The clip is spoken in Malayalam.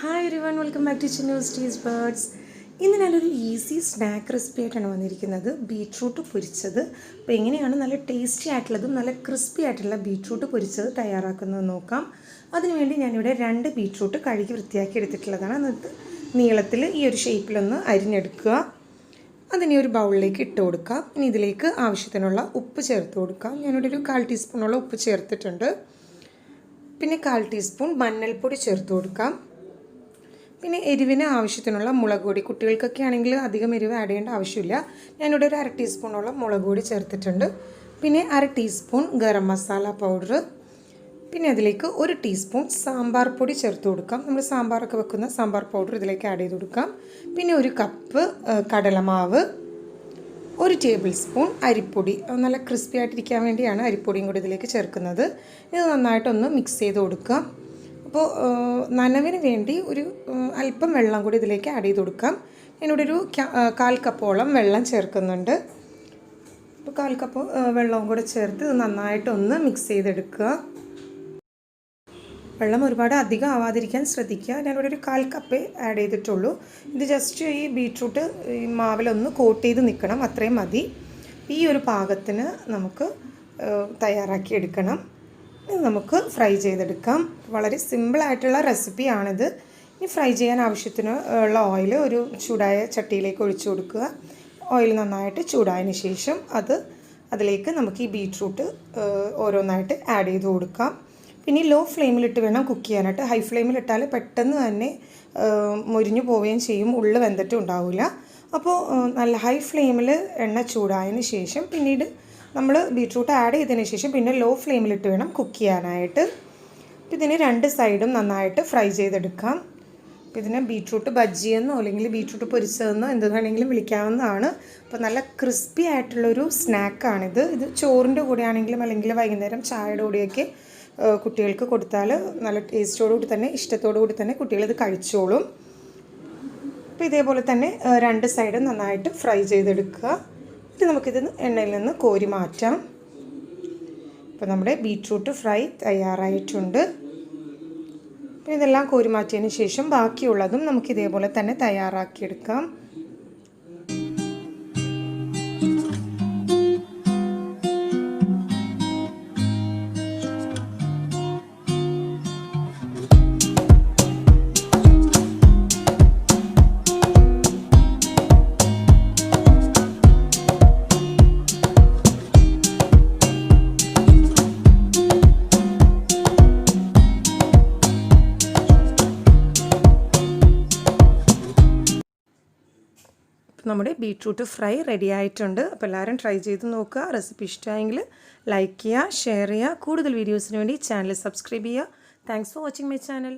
Hi everyone, welcome back to Chinoo's Taste Buds. ഇന്ന് നല്ലൊരു ഈസി സ്നാക്ക് റെസിപ്പി ആയിട്ടാണ് വന്നിരിക്കുന്നത്. ബീട്രൂട്ട് പൊരിച്ചത്. അപ്പോൾ എങ്ങനെയാണ് നല്ല ടേസ്റ്റി ആയിട്ടുള്ളതും നല്ല ക്രിസ്പി ആയിട്ടുള്ള ബീട്രൂട്ട് പൊരിച്ചത് തയ്യാറാക്കുന്നത് നോക്കാം. അതിനുവേണ്ടി ഞാനിവിടെ 2 ബീട്രൂട്ട് കഴുകി വൃത്തിയാക്കി എടുത്തിട്ടുള്ളതാണ്. എന്നിട്ട് നീളത്തിൽ ഈ ഒരു ഷേപ്പിലൊന്ന് അരിഞ്ഞെടുക്കുക. അതിനെ ഒരു ബൗളിലേക്ക് ഇട്ട് കൊടുക്കാം. ഇനി ഇതിലേക്ക് ആവശ്യത്തിനുള്ള ഉപ്പ് ചേർത്ത് കൊടുക്കാം. ഞാനിവിടെ ഒരു 1/4 ടീസ്പൂണോളം ഉപ്പ് ചേർത്തിട്ടുണ്ട്. പിന്നെ 1/4 ടീസ്പൂൺ മഞ്ഞൾപ്പൊടി ചേർത്ത് കൊടുക്കാം. പിന്നെ എരിവിന് ആവശ്യത്തിനുള്ള മുളക് പൊടി, കുട്ടികൾക്കൊക്കെ ആണെങ്കിൽ അധികം എരിവ് ആഡ് ചെയ്യേണ്ട ആവശ്യമില്ല. ഞാനിവിടെ ഒരു 1/2 ടീസ്പൂണോളം മുളക് പൊടി ചേർത്തിട്ടുണ്ട്. പിന്നെ 1/2 ടീസ്പൂൺ ഗരം മസാല പൗഡർ, പിന്നെ അതിലേക്ക് 1 ടീസ്പൂൺ സാമ്പാർ പൊടി ചേർത്ത് കൊടുക്കാം. നമ്മൾ സാമ്പാറൊക്കെ വെക്കുന്ന സാമ്പാർ പൗഡർ ഇതിലേക്ക് ആഡ് ചെയ്ത് കൊടുക്കാം. പിന്നെ 1 കപ്പ് കടലമാവ്, 1 ടേബിൾ സ്പൂൺ അരിപ്പൊടി, നല്ല ക്രിസ്പി ആയിട്ടിരിക്കാൻ വേണ്ടിയാണ് അരിപ്പൊടിയും കൂടി ഇതിലേക്ക് ചേർക്കുന്നത്. ഇത് നന്നായിട്ടൊന്ന് മിക്സ് ചെയ്ത് കൊടുക്കാം. അപ്പോൾ നനവിന് വേണ്ടി ഒരു അല്പം വെള്ളം കൂടി ഇതിലേക്ക് ആഡ് ചെയ്ത് കൊടുക്കാം. ഞാനിവിടെ ഒരു 1/4 കപ്പോളം വെള്ളം ചേർക്കുന്നുണ്ട്. അപ്പോൾ 1/4 കപ്പ് വെള്ളവും കൂടെ ചേർത്ത് ഇത് നന്നായിട്ടൊന്ന് മിക്സ് ചെയ്തെടുക്കുക. വെള്ളം ഒരുപാട് അധികം ആവാതിരിക്കാൻ ശ്രദ്ധിക്കുക. ഞാനിവിടെ ഒരു 1/4 കപ്പ് ആഡ് ചെയ്തിട്ടുള്ളൂ. ഇത് ജസ്റ്റ് ഈ ബീട്രൂട്ട് ഈ മാവിലൊന്ന് കോട്ട് ചെയ്ത് നിൽക്കണം, അത്രയും മതി. ഈ ഒരു പാകത്തിന് നമുക്ക് തയ്യാറാക്കി എടുക്കണം. ഇത് നമുക്ക് ഫ്രൈ ചെയ്തെടുക്കാം. വളരെ സിമ്പിളായിട്ടുള്ള റെസിപ്പിയാണിത്. ഇനി ഫ്രൈ ചെയ്യാൻ ആവശ്യത്തിന് ഉള്ള ഓയിൽ ഒരു ചൂടായ ചട്ടിയിലേക്ക് ഒഴിച്ചു കൊടുക്കുക. ഓയിൽ നന്നായിട്ട് ചൂടായതിന് ശേഷം അതിലേക്ക് നമുക്ക് ഈ ബീട്രൂട്ട് ഓരോന്നായിട്ട് ആഡ് ചെയ്ത് കൊടുക്കാം. പിന്നെ ലോ ഫ്ലെയിമിലിട്ട് വേണം കുക്ക് ചെയ്യാനായിട്ട്. ഹൈ ഫ്ലെയിമിലിട്ടാൽ പെട്ടെന്ന് തന്നെ മുരിഞ്ഞു പോവുകയും ചെയ്യും, ഉള്ളിൽ വെന്തിട്ടും ഉണ്ടാവില്ല. അപ്പോൾ നല്ല ഹൈ ഫ്ലെയിമിൽ എണ്ണ ചൂടായതിന് ശേഷം പിന്നീട് നമ്മൾ ബീട്രൂട്ട് ആഡ് ചെയ്തതിന് ശേഷം പിന്നെ ലോ ഫ്ലെയിമിലിട്ട് വേണം കുക്ക് ചെയ്യാനായിട്ട്. ഇതിന് 2 സൈഡും നന്നായിട്ട് ഫ്രൈ ചെയ്തെടുക്കാം. അപ്പോൾ ഇതിനെ ബീട്രൂട്ട് ബജ്ജിയെന്നോ അല്ലെങ്കിൽ ബീട്രൂട്ട് പൊരിച്ചതെന്നോ എന്ത് വേണമെങ്കിലും വിളിക്കാവുന്നതാണ്. അപ്പോൾ നല്ല ക്രിസ്പി ആയിട്ടുള്ളൊരു സ്നാക്കാണിത്. ഇത് ചോറിൻ്റെ കൂടെ ആണെങ്കിലും അല്ലെങ്കിൽ വൈകുന്നേരം ചായയുടെ കൂടെയൊക്കെ കുട്ടികൾക്ക് കൊടുത്താൽ നല്ല ടേസ്റ്റോടുകൂടി തന്നെ ഇഷ്ടത്തോടു കൂടി തന്നെ കുട്ടികളിത് കഴിച്ചോളും. അപ്പോൾ ഇതേപോലെ തന്നെ 2 സൈഡും നന്നായിട്ട് ഫ്രൈ ചെയ്തെടുക്കുക. ഇത് നമുക്കിത് എണ്ണയിൽ നിന്ന് കോരി മാറ്റാം. അപ്പോൾ നമ്മുടെ ബീട്രൂട്ട് ഫ്രൈ തയ്യാറായിട്ടുണ്ട്. പിന്നെ ഇതെല്ലാം കോരി മാറ്റിയതിന് ശേഷം ബാക്കിയുള്ളതും നമുക്ക് ഇതേപോലെ തന്നെ തയ്യാറാക്കിയെടുക്കാം. നമ്മുടെ ബീട്രൂട്ട് ഫ്രൈ റെഡി ആയിട്ടുണ്ട്. അപ്പോൾ എല്ലാവരും ട്രൈ ചെയ്ത് നോക്കുക. റെസിപ്പി ഇഷ്ടമായെങ്കിൽ ലൈക്ക് ചെയ്യുക, ഷെയർ ചെയ്യുക. കൂടുതൽ വീഡിയോസിന് വേണ്ടി ചാനൽ സബ്സ്ക്രൈബ് ചെയ്യുക. Thanks for watching my channel.